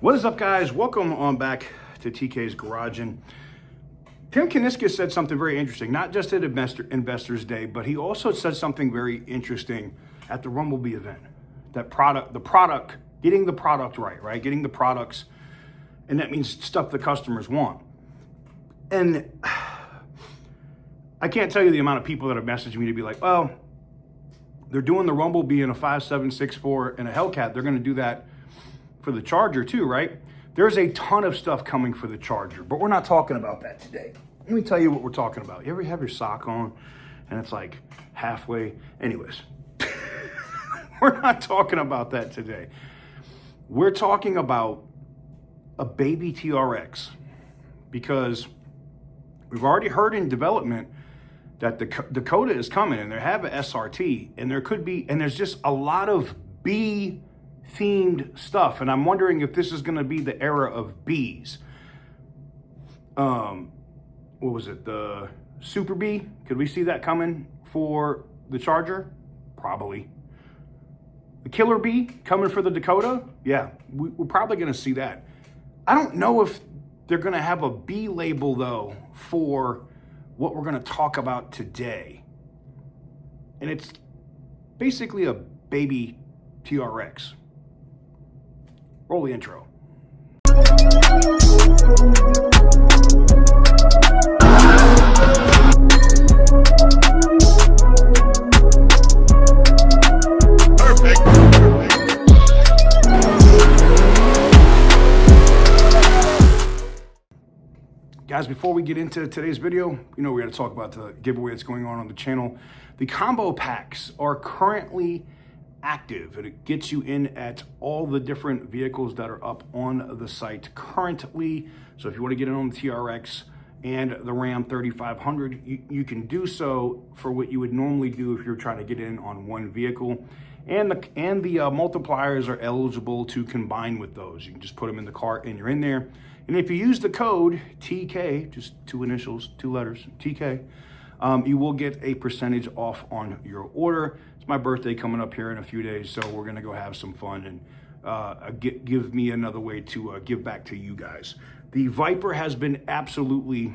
What is up, guys? Welcome on back to TK's Garage. And Tim Kaniskis said something very interesting, not just at Investors Day, but he also said something very interesting at the Rumblebee event. That getting the product right? Getting the products, and that means stuff the customers want. And I can't tell you the amount of people that have messaged me to be like, well, they're doing the Rumblebee in a 5764 and a Hellcat. They're going to do that for the Charger too, right? There's a ton of stuff coming for the Charger, but we're not talking about that today. Let me tell you what we're talking about. You ever have your sock on and it's like halfway? Anyways, we're not talking about that today. We're talking about a baby TRX, because we've already heard in development that the Dakota is coming, and they have an SRT, and there's just a lot of B themed stuff, and I'm wondering if this is going to be the era of Bs. What was it? The Super B? Could we see that coming for the Charger? Probably. The Killer B coming for the Dakota? Yeah, we're probably going to see that. I don't know if they're going to have a B label, though, for what we're going to talk about today. And it's basically a baby TRX. Roll the intro. Guys, before we get into today's video, we got to talk about the giveaway that's going on the channel. The combo packs are currently active, and it gets you in at all the different vehicles that are up on the site currently. So if you want to get in on the TRX and the Ram 3500, you can do so for what you would normally do if you're trying to get in on one vehicle. And the multipliers are eligible to combine with those. You can just put them in the cart and you're in there. And if you use the code TK, just two initials, two letters, TK, you will get a percentage off on your order. It's my birthday coming up here in a few days, so we're gonna go have some fun and give me another way to give back to you guys. The Viper has been absolutely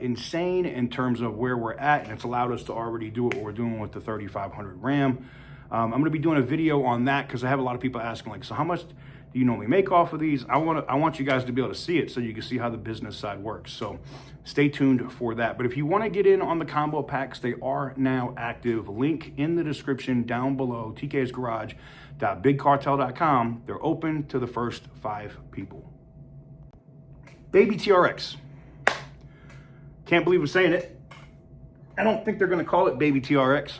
insane in terms of where we're at, and it's allowed us to already do what we're doing with the 3500 Ram. I'm gonna be doing a video on that because I have a lot of people asking, like, so how much do you normally make off of these? I want you guys to be able to see it so you can see how the business side works. So stay tuned for that. But if you want to get in on the combo packs, they are now active. Link in the description down below, tk'sgarage.bigcartel.com. They're open to the first 5 people. Baby TRX. Can't believe I'm saying it. I don't think they're going to call it Baby TRX.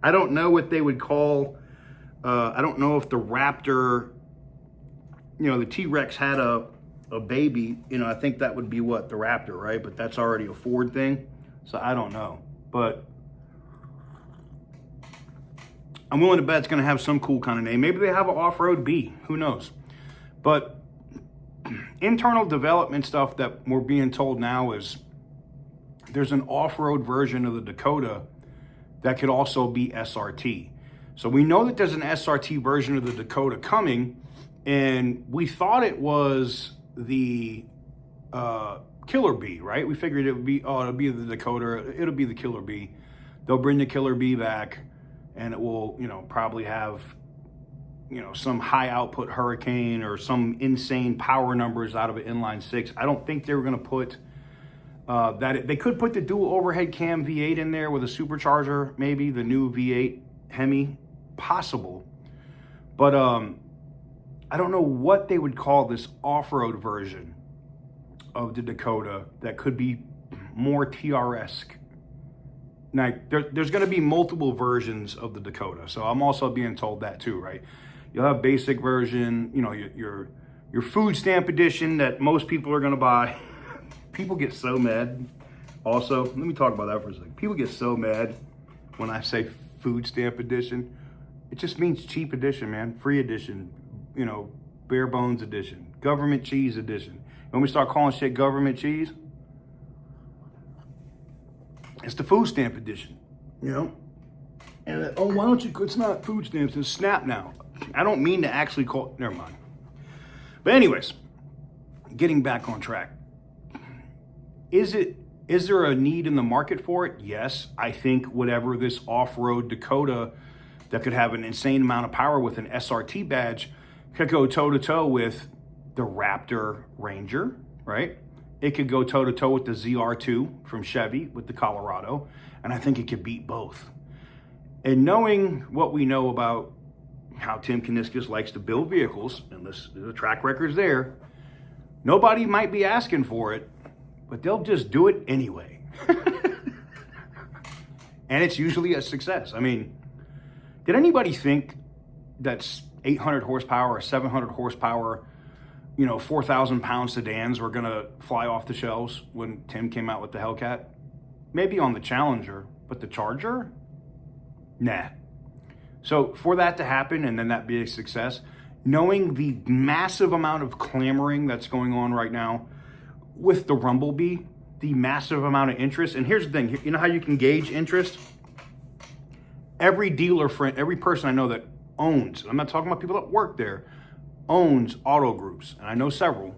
I don't know what they would call. I don't know if the Raptor, the T-Rex had a baby. I think that would be what, the Raptor, right? But that's already a Ford thing. So I don't know. But I'm willing to bet it's going to have some cool kind of name. Maybe they have an off-road B. Who knows? But internal development stuff that we're being told now is there's an off-road version of the Dakota that could also be SRT. So we know that there's an SRT version of the Dakota coming, and we thought it was the Killer B, right? We figured it would be, it'll be the Dakota, it'll be the Killer B. They'll bring the Killer B back, and it will, probably have, some high output Hurricane or some insane power numbers out of an inline 6. I don't think they were gonna put they could put the dual overhead cam V8 in there with a supercharger, maybe the new V8 Hemi. Possible, but I don't know what they would call this off-road version of the Dakota that could be more TRS-esque. Now, there's going to be multiple versions of the Dakota, so I'm also being told that too, right? You'll have basic version, your food stamp edition that most people are going to buy. People get so mad. Also, let me talk about that for a second. People get so mad when I say food stamp edition. It just means cheap edition, man. Free edition, bare bones edition, government cheese edition. When we start calling shit government cheese, it's the food stamp edition, And oh, why don't you, it's not food stamps, it's SNAP now. I don't mean to actually call, never mind. But anyways, getting back on track. Is there a need in the market for it? Yes. I think whatever this off-road Dakota that could have an insane amount of power with an SRT badge could go toe-to-toe with the Raptor Ranger, right? It could go toe-to-toe with the ZR2 from Chevy with the Colorado, and I think it could beat both. And knowing what we know about how Tim Kuniskis likes to build vehicles, and the track record's there, nobody might be asking for it, but they'll just do it anyway. And it's usually a success. I mean, did anybody think that 800 horsepower or 700 horsepower, 4,000 pound sedans were gonna fly off the shelves when Tim came out with the Hellcat? Maybe on the Challenger, but the Charger? Nah. So for that to happen and then that be a success, knowing the massive amount of clamoring that's going on right now with the Rumblebee, the massive amount of interest, and here's the thing, you know how you can gauge interest? Every dealer friend, every person I know that owns, I'm not talking about people that work there, owns auto groups, and I know several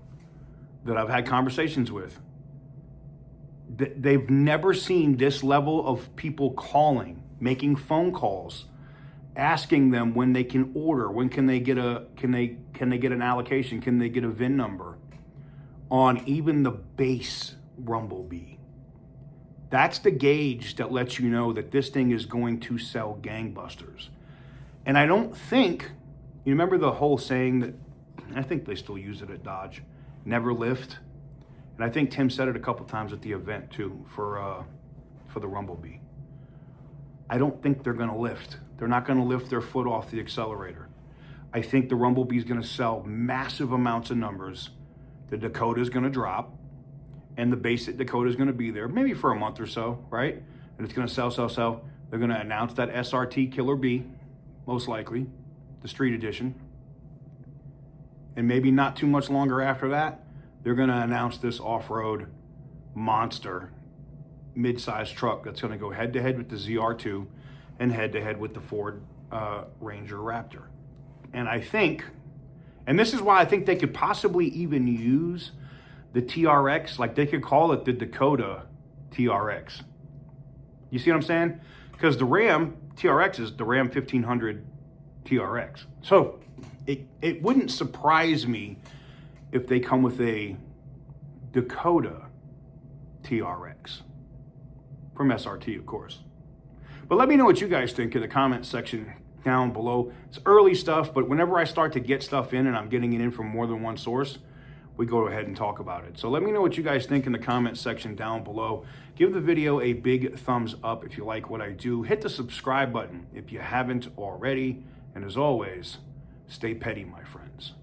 that I've had conversations with. They've never seen this level of people calling, making phone calls, asking them when they can order, when can they get an allocation, can they get a VIN number on even the base Rumblebee. That's the gauge that lets you know that this thing is going to sell gangbusters. And I don't think, you remember the whole saying that, I think they still use it at Dodge, never lift. And I think Tim said it a couple times at the event too for the Rumblebee. I don't think they're gonna lift. They're not gonna lift their foot off the accelerator. I think the Rumblebee is gonna sell massive amounts of numbers. The Dakota is gonna drop, and the basic Dakota is gonna be there, maybe for a month or so, right? And it's gonna sell. They're gonna announce that SRT Killer B, most likely, the street edition. And maybe not too much longer after that, they're gonna announce this off-road monster mid-sized truck that's gonna go head-to-head with the ZR2 and head-to-head with the Ford Ranger Raptor. And I think, and this is why I think they could possibly even use the TRX, like they could call it the Dakota TRX. You see what I'm saying? Because the Ram TRX is the Ram 1500 TRX. So it wouldn't surprise me if they come with a Dakota TRX from SRT, of course. But let me know what you guys think in the comment section down below. It's early stuff, but whenever I start to get stuff in and I'm getting it in from more than one source, we go ahead and talk about it. So let me know what you guys think in the comment section down below. Give the video a big thumbs up if you like what I do. Hit the subscribe button if you haven't already. And as always, stay petty, my friends.